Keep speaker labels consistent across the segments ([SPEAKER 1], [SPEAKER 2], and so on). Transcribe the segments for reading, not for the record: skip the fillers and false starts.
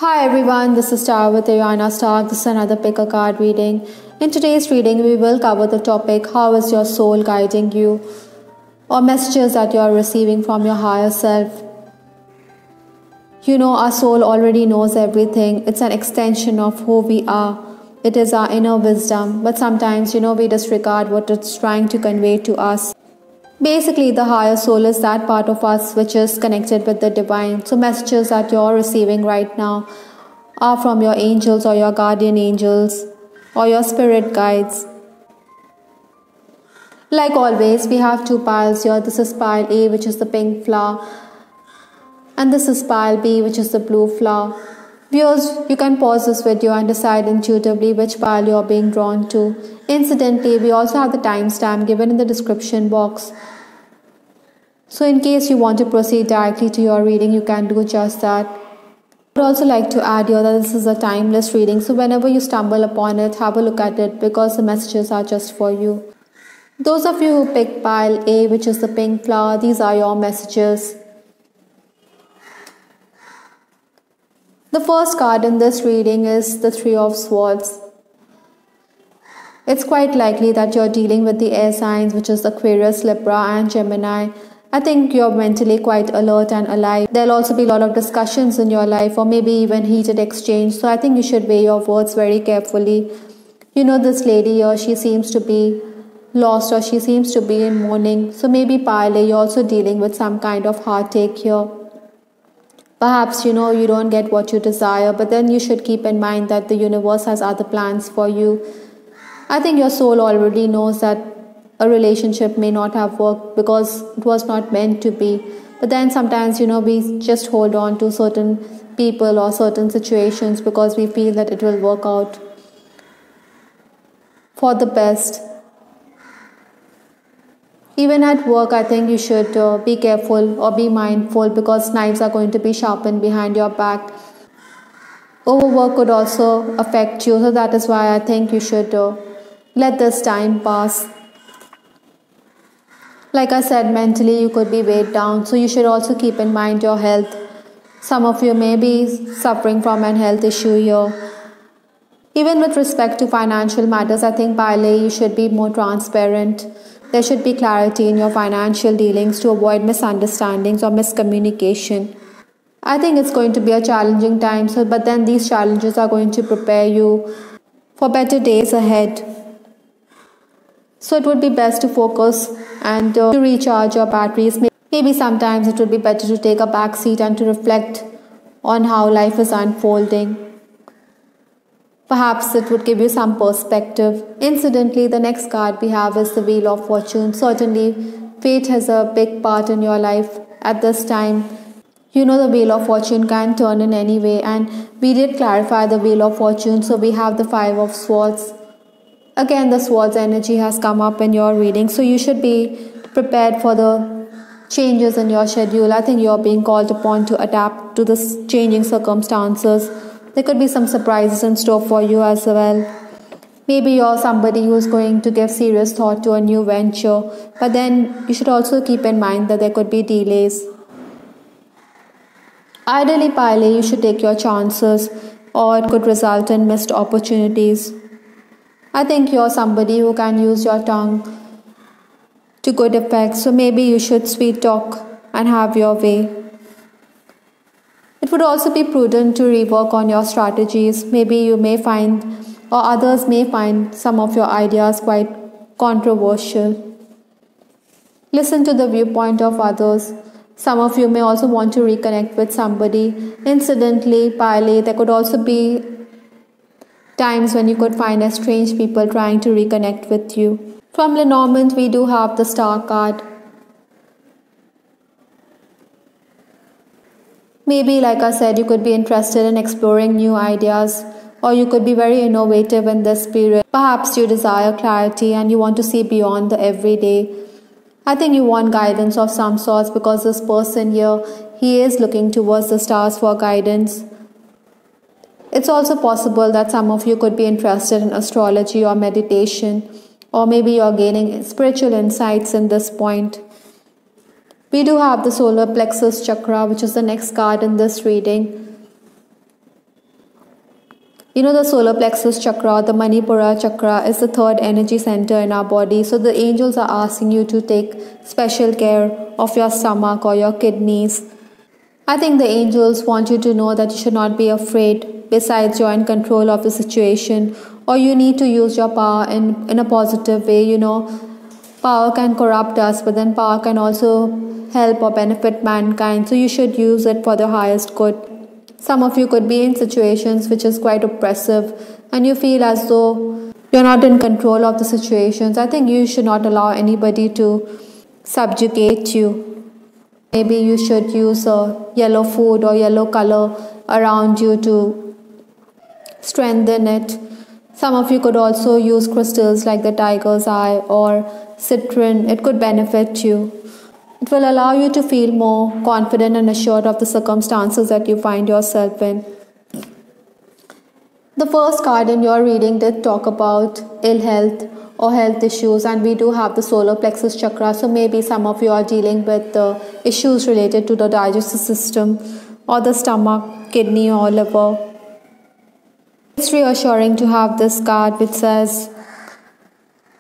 [SPEAKER 1] Hi everyone, this is Star with Ariana Stark. This is another pick a card reading. In today's reading, we will cover the topic how is your soul guiding you, or messages that you are receiving from your higher self. Our soul already knows everything. It's an extension of who we are. It is our inner wisdom, but sometimes, we disregard what it's trying to convey to us. Basically, the higher soul is that part of us which is connected with the divine. So, messages that you're receiving right now are from your angels or your guardian angels or your spirit guides. Like always, we have two piles here. This is pile A, which is the pink flower, and this is pile B, which is the blue flower. Viewers, you can pause this video and decide intuitively which pile you are being drawn to. Incidentally, we also have the timestamp given in the description box. So in case you want to proceed directly to your reading, you can do just that. I would also like to add here that this is a timeless reading. So whenever you stumble upon it, have a look at it because the messages are just for you. Those of you who picked pile A, which is the pink flower, these are your messages. The first card in this reading is the Three of Swords. It's quite likely that you're dealing with the air signs, which is Aquarius, Libra and Gemini. I think you're mentally quite alert and alive. There'll also be a lot of discussions in your life or maybe even heated exchange. So I think you should weigh your words very carefully. This lady here, she seems to be lost or she seems to be in mourning. So maybe pile A, you're also dealing with some kind of heartache here. Perhaps, you don't get what you desire, but then you should keep in mind that the universe has other plans for you. I think your soul already knows that a relationship may not have worked because it was not meant to be. But then sometimes, we just hold on to certain people or certain situations because we feel that it will work out for the best. Even at work, I think you should be careful or be mindful because knives are going to be sharpened behind your back. Overwork could also affect you, so that is why I think you should let this time pass. Like I said, mentally you could be weighed down, so you should also keep in mind your health. Some of you may be suffering from an health issue here. Even with respect to financial matters, I think pile A, you should be more transparent. There should be clarity in your financial dealings to avoid misunderstandings or miscommunication. I think it's going to be a challenging time, but then these challenges are going to prepare you for better days ahead. So it would be best to focus and to recharge your batteries. Maybe sometimes it would be better to take a back seat and to reflect on how life is unfolding. Perhaps it would give you some perspective. Incidentally, the next card we have is the Wheel of Fortune. Certainly, fate has a big part in your life at this time. The Wheel of Fortune can turn in any way, and we did clarify the Wheel of Fortune. So we have the Five of Swords. Again, the Swords energy has come up in your reading. So you should be prepared for the changes in your schedule. I think you're being called upon to adapt to the changing circumstances. There could be some surprises in store for you as well. Maybe you're somebody who's going to give serious thought to a new venture, but then you should also keep in mind that there could be delays. Ideally, pile A, you should take your chances or it could result in missed opportunities. I think you're somebody who can use your tongue to good effect, so maybe you should sweet talk and have your way. It would also be prudent to rework on your strategies. Maybe you may find, or others may find, some of your ideas quite controversial. Listen to the viewpoint of others. Some of you may also want to reconnect with somebody. Incidentally, pile A, there could also be times when you could find estranged people trying to reconnect with you. From Lenormand, we do have the Star card. Maybe, like I said, you could be interested in exploring new ideas, or you could be very innovative in this period. Perhaps you desire clarity and you want to see beyond the everyday. I think you want guidance of some sorts because this person here, he is looking towards the stars for guidance. It's also possible that some of you could be interested in astrology or meditation, or maybe you're gaining spiritual insights in this point. We do have the solar plexus chakra, which is the next card in this reading. The solar plexus chakra, the Manipura chakra, is the third energy center in our body. So the angels are asking you to take special care of your stomach or your kidneys. I think the angels want you to know that you should not be afraid. Besides, you're in control of the situation, or you need to use your power in a positive way. Power can corrupt us, but then power can also help or benefit mankind. So you should use it for the highest good. Some of you could be in situations which is quite oppressive, and you feel as though you're not in control of the situations. I think you should not allow anybody to subjugate you. Maybe you should use a yellow food or yellow color around you to strengthen it. Some of you could also use crystals like the tiger's eye or citron. It could benefit you. It will allow you to feel more confident and assured of the circumstances that you find yourself in. The first card in your reading did talk about ill health or health issues, and we do have the solar plexus chakra. So maybe some of you are dealing with issues related to the digestive system or the stomach, kidney or liver. It's reassuring to have this card which says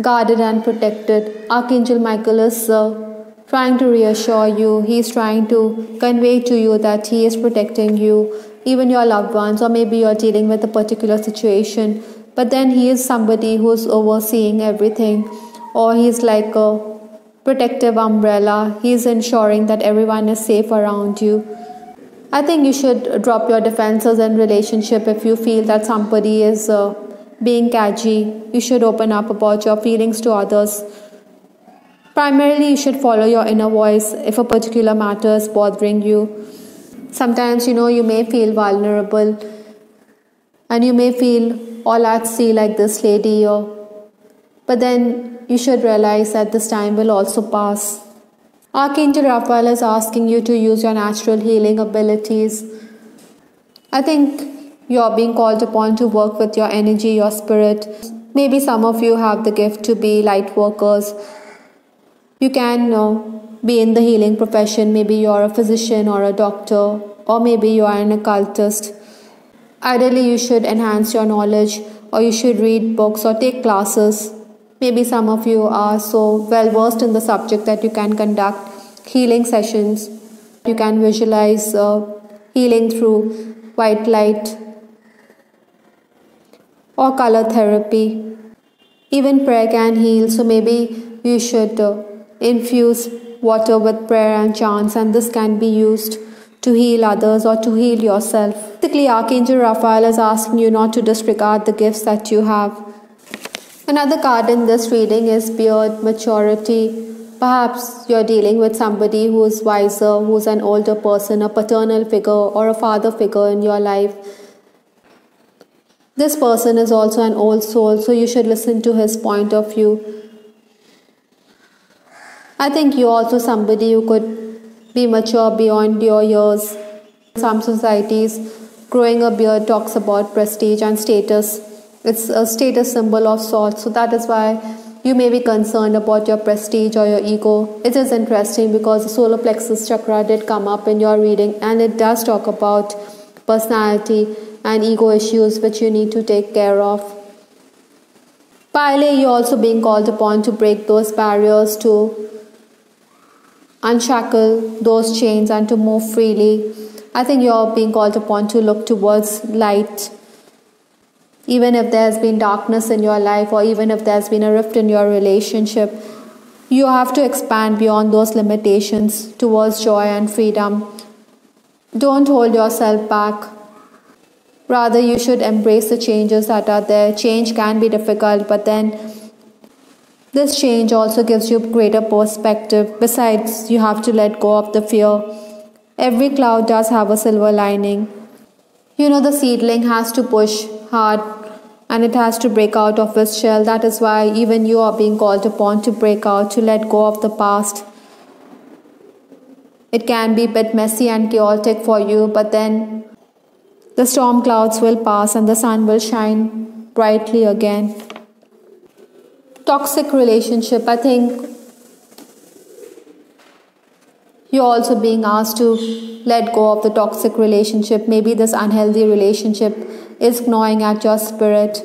[SPEAKER 1] guarded and protected. Archangel Michael is trying to reassure you. He's trying to convey to you that he is protecting you, even your loved ones, or maybe you're dealing with a particular situation, but then he is somebody who's overseeing everything, or he's like a protective umbrella. He's ensuring that everyone is safe around you. I think you should drop your defenses in relationship. If you feel that somebody is being cagey, you should open up about your feelings to others. Primarily, you should follow your inner voice if a particular matter is bothering you. Sometimes, you may feel vulnerable and you may feel all at sea like this lady here. But then you should realize that this time will also pass. Archangel Raphael is asking you to use your natural healing abilities. I think you're being called upon to work with your energy, your spirit. Maybe some of you have the gift to be light workers. You can be in the healing profession. Maybe you're a physician or a doctor, or maybe you are an occultist. Ideally, you should enhance your knowledge, or you should read books or take classes. Maybe some of you are so well versed in the subject that you can conduct healing sessions. You can visualize healing through white light or color therapy. Even prayer can heal, so maybe you should infuse water with prayer and chants, and this can be used to heal others or to heal yourself. Basically, Archangel Raphael is asking you not to disregard the gifts that you have. Another card in this reading is beard, maturity. Perhaps you're dealing with somebody who is wiser, who's an older person, a paternal figure or a father figure in your life. This person is also an old soul, so you should listen to his point of view. I think you're also somebody who could be mature beyond your years. In some societies, growing a beard talks about prestige and status. It's a status symbol of sorts, so that is why you may be concerned about your prestige or your ego. It is interesting because the solar plexus chakra did come up in your reading, and it does talk about personality and ego issues which you need to take care of. Finally, you're also being called upon to break those barriers, to unshackle those chains and to move freely. I think you're being called upon to look towards light. Even if there's been darkness in your life, or even if there's been a rift in your relationship, you have to expand beyond those limitations towards joy and freedom. Don't hold yourself back. Rather, you should embrace the changes that are there. Change can be difficult, but then this change also gives you greater perspective. Besides, you have to let go of the fear. Every cloud does have a silver lining. The seedling has to push hard and it has to break out of its shell. That is why even you are being called upon to break out, to let go of the past. It can be a bit messy and chaotic for you, but then the storm clouds will pass and the sun will shine brightly again. Toxic relationship. I think You're also being asked to let go of the toxic relationship. Maybe this unhealthy relationship is gnawing at your spirit.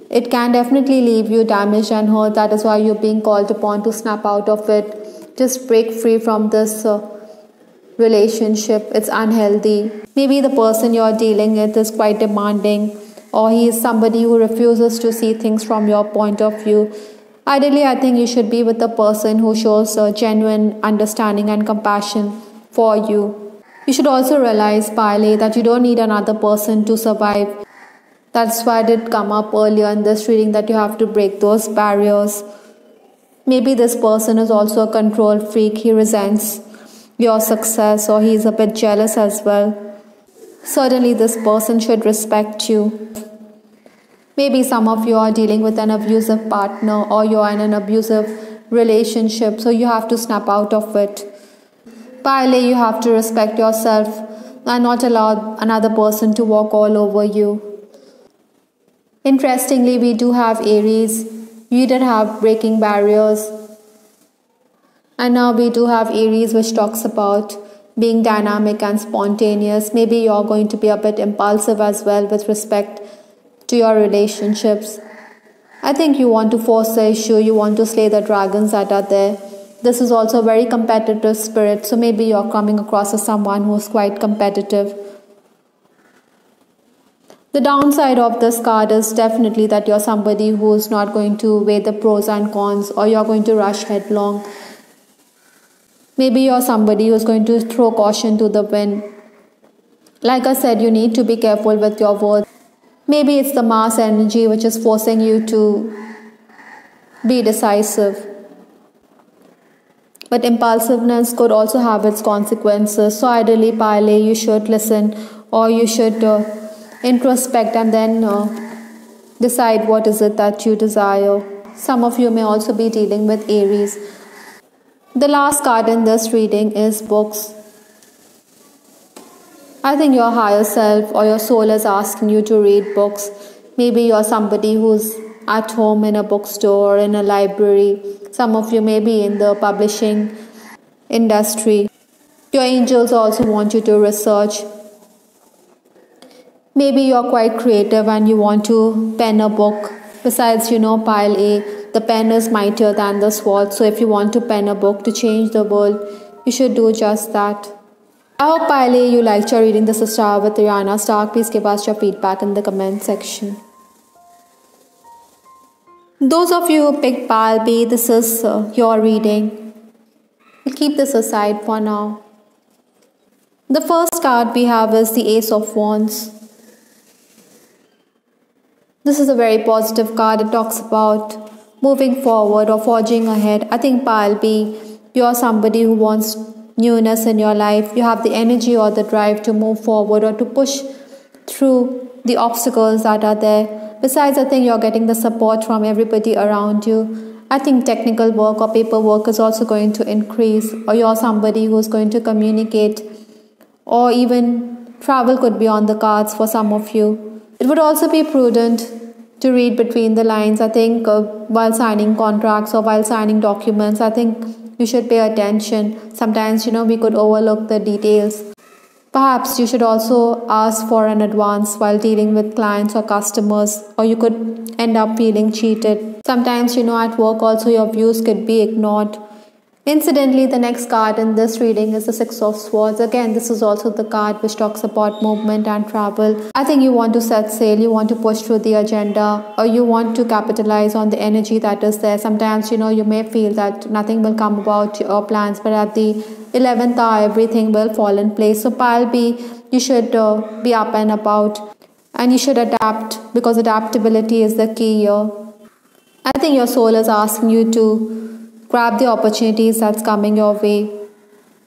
[SPEAKER 1] It can definitely leave you damaged and hurt. That is why you're being called upon to snap out of it. Just break free from this relationship. It's unhealthy. Maybe the person you're dealing with is quite demanding, or he is somebody who refuses to see things from your point of view. Ideally, I think you should be with a person who shows a genuine understanding and compassion for you. You should also realize, Pile, that you don't need another person to survive. That's why it did come up earlier in this reading that you have to break those barriers. Maybe this person is also a control freak. He resents your success, or he's a bit jealous as well. Certainly, this person should respect you. Maybe some of you are dealing with an abusive partner, or you're in an abusive relationship, so you have to snap out of it. Pile, you have to respect yourself and not allow another person to walk all over you. Interestingly, we do have Aries. You did have breaking barriers. And now we do have Aries, which talks about being dynamic and spontaneous. Maybe you're going to be a bit impulsive as well with respect to your relationships. I think you want to force the issue. You want to slay the dragons that are there. This is also a very competitive spirit. So maybe you're coming across as someone who's quite competitive. The downside of this card is definitely that you're somebody who's not going to weigh the pros and cons, or you're going to rush headlong. Maybe you're somebody who's going to throw caution to the wind. Like I said, you need to be careful with your words. Maybe it's the Mars energy which is forcing you to be decisive. But impulsiveness could also have its consequences. So ideally, Pile, you should listen, or you should introspect and then decide what is it that you desire. Some of you may also be dealing with Aries. The last card in this reading is books. I think your higher self or your soul is asking you to read books. Maybe you're somebody who's at home in a bookstore, in a library. Some of you may be in the publishing industry. Your angels also want you to research. Maybe you're quite creative and you want to pen a book. Besides, Pile A, the pen is mightier than the sword. So if you want to pen a book to change the world, you should do just that. I hope, Pile A, you liked your reading. This is Star with Rihanna Stark. Please give us your feedback in the comment section. Those of you who picked Pile B, this is your reading. We'll keep this aside for now. The first card we have is the Ace of Wands. This is a very positive card. It talks about moving forward or forging ahead. I think, Pile B, you are somebody who wants newness in your life. You have the energy or the drive to move forward or to push through the obstacles that are there. Besides, I think you're getting the support from everybody around you. I think technical work or paperwork is also going to increase, or you're somebody who's going to communicate, or even travel could be on the cards for some of you. It would also be prudent to read between the lines. I think while signing contracts or while signing documents, I think you should pay attention. Sometimes, we could overlook the details. Perhaps you should also ask for an advance while dealing with clients or customers, or you could end up feeling cheated. Sometimes, at work also your views could be ignored. Incidentally, the next card in this reading is the Six of Swords. Again, this is also the card which talks about movement and travel. I think you want to set sail, you want to push through the agenda, or you want to capitalize on the energy that is there. Sometimes, you may feel that nothing will come about your plans, but at the 11th hour, everything will fall in place. So, Pile B, you should be up and about, and you should adapt, because adaptability is the key here. I think your soul is asking you to grab the opportunities that's coming your way.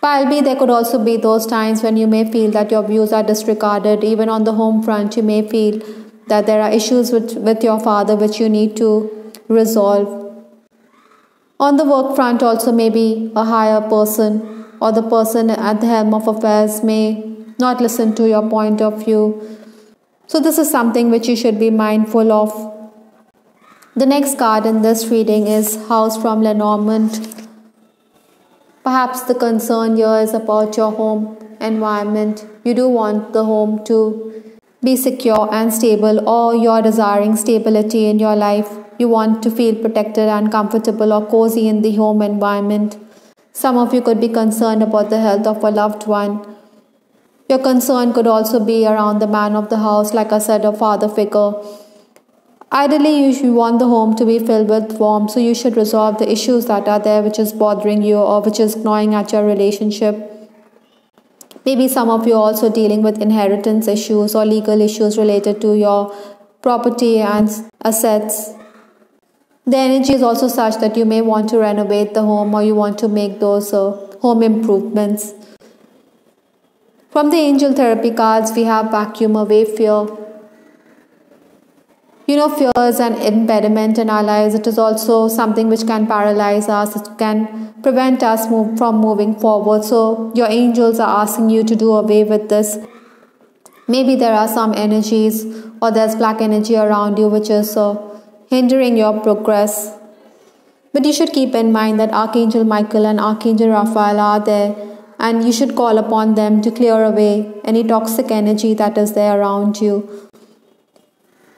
[SPEAKER 1] Pile B, there could also be those times when you may feel that your views are disregarded. Even on the home front, you may feel that there are issues with your father which you need to resolve. On the work front also, maybe a higher person or the person at the helm of affairs may not listen to your point of view. So this is something which you should be mindful of. The next card in this reading is House from Lenormand. Perhaps the concern here is about your home environment. You do want the home to be secure and stable, or you're desiring stability in your life. You want to feel protected and comfortable or cozy in the home environment. Some of you could be concerned about the health of a loved one. Your concern could also be around the man of the house, like I said, a father figure. Ideally, you want the home to be filled with warmth, so you should resolve the issues that are there which is bothering you or which is gnawing at your relationship. Maybe some of you are also dealing with inheritance issues or legal issues related to your property and assets. The energy is also such that you may want to renovate the home or you want to make those home improvements. From the angel therapy cards, we have vacuum away fear. Fear is an impediment in our lives. It is also something which can paralyze us. It can prevent us from moving forward. So your angels are asking you to do away with this. Maybe there are some energies or there's black energy around you which is hindering your progress. But you should keep in mind that Archangel Michael and Archangel Raphael are there, and you should call upon them to clear away any toxic energy that is there around you.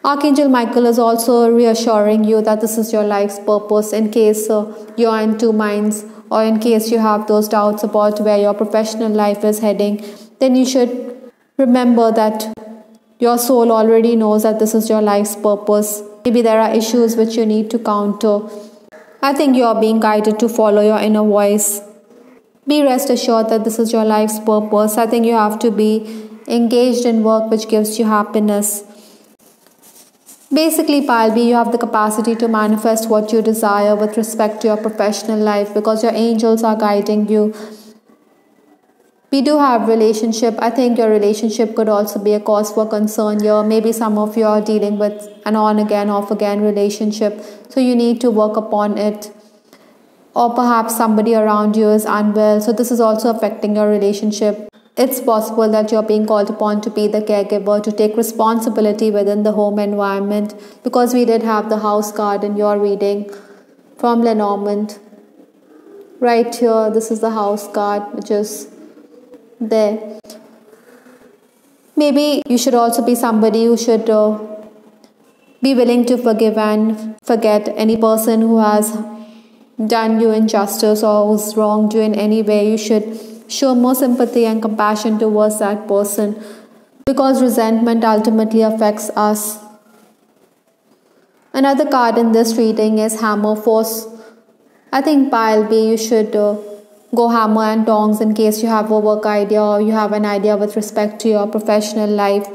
[SPEAKER 1] Archangel Michael is also reassuring you that this is your life's purpose in case you are in two minds, or in case you have those doubts about where your professional life is heading. Then you should remember that your soul already knows that this is your life's purpose. Maybe there are issues which you need to counter. I think you are being guided to follow your inner voice. Be rest assured that this is your life's purpose. I think you have to be engaged in work which gives you happiness. Basically, Pile B, you have the capacity to manifest what you desire with respect to your professional life because your angels are guiding you. We do have relationship. I think your relationship could also be a cause for concern here. Maybe some of you are dealing with an on again, off again relationship. So you need to work upon it. Or perhaps somebody around you is unwell. So this is also affecting your relationship. It's possible that you're being called upon to be the caregiver, to take responsibility within the home environment, because we did have the house card in your reading from Lenormand. Right here, this is the house card which is there. Maybe you should also be somebody who should be willing to forgive and forget any person who has done you injustice or who's wronged you in any way. You should show more sympathy and compassion towards that person, because resentment ultimately affects us. Another card in this reading is Hammer Force. I think Pile B, you should go hammer and tongs in case you have a work idea or you have an idea with respect to your professional life.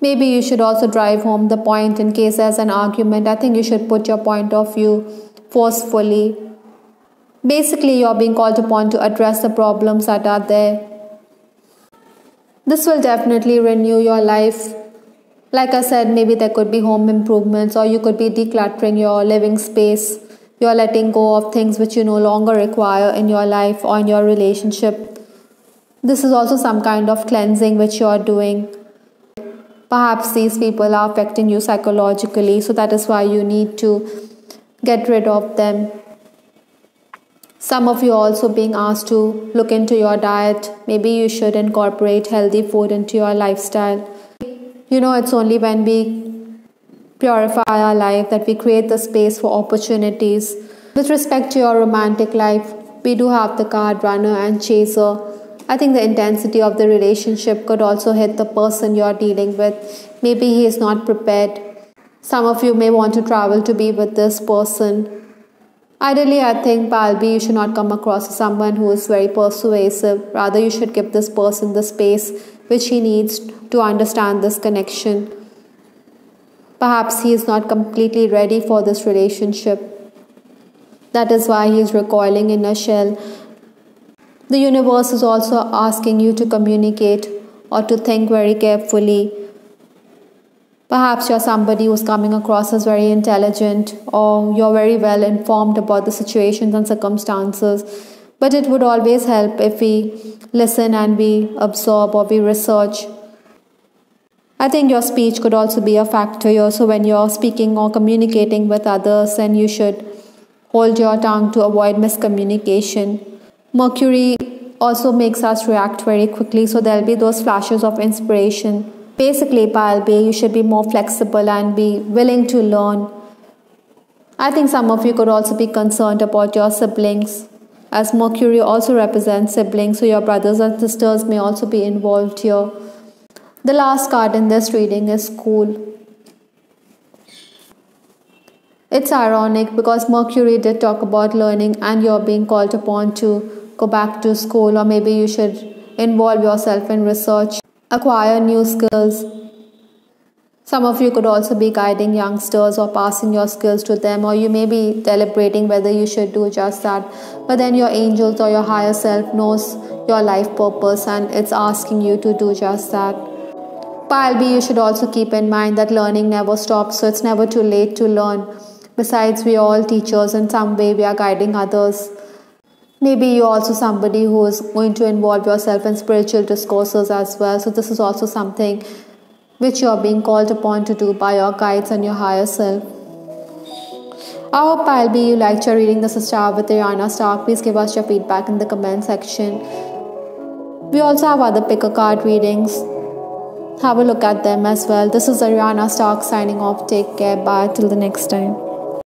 [SPEAKER 1] Maybe you should also drive home the point in case there's an argument. I think you should put your point of view forcefully. Basically, you're being called upon to address the problems that are there. This will definitely renew your life. Like I said, maybe there could be home improvements, or you could be decluttering your living space. You're letting go of things which you no longer require in your life or in your relationship. This is also some kind of cleansing which you're doing. Perhaps these people are affecting you psychologically, so that is why you need to get rid of them. Some of you are also being asked to look into your diet. Maybe you should incorporate healthy food into your lifestyle. It's only when we purify our life that we create the space for opportunities. With respect to your romantic life, we do have the card Runner and Chaser. I think the intensity of the relationship could also hit the person you're dealing with. Maybe he is not prepared. Some of you may want to travel to be with this person. Ideally, I think, Pile B, you should not come across as someone who is very persuasive. Rather, you should give this person the space which he needs to understand this connection. Perhaps he is not completely ready for this relationship. That is why he is recoiling in a shell. The universe is also asking you to communicate or to think very carefully. Perhaps you're somebody who's coming across as very intelligent, or you're very well informed about the situations and circumstances. But it would always help if we listen and we absorb or we research. I think your speech could also be a factor here. So when you're speaking or communicating with others, then you should hold your tongue to avoid miscommunication. Mercury also makes us react very quickly, so there'll be those flashes of inspiration. Basically, Pile B, you should be more flexible and be willing to learn. I think some of you could also be concerned about your siblings, as Mercury also represents siblings, so your brothers and sisters may also be involved here. The last card in this reading is School. It's ironic because Mercury did talk about learning and you're being called upon to go back to school, or maybe you should involve yourself in research, acquire new skills. Some of you could also be guiding youngsters or passing your skills to them, or you may be deliberating whether you should do just that. But then your angels or your higher self knows your life purpose and it's asking you to do just that. Pile B, you should also keep in mind that learning never stops, so it's never too late to learn. Besides, we are all teachers in some way, we are guiding others. Maybe you're also somebody who is going to involve yourself in spiritual discourses as well, so this is also something which you are being called upon to do by your guides and your higher self. I hope Pile B, you liked your reading. This is Star with Ariana Stark. Please give us your feedback in the comment section. We also have other pick a card readings. Have a look at them as well. This is Ariana Stark signing off. Take care. Bye till the next time.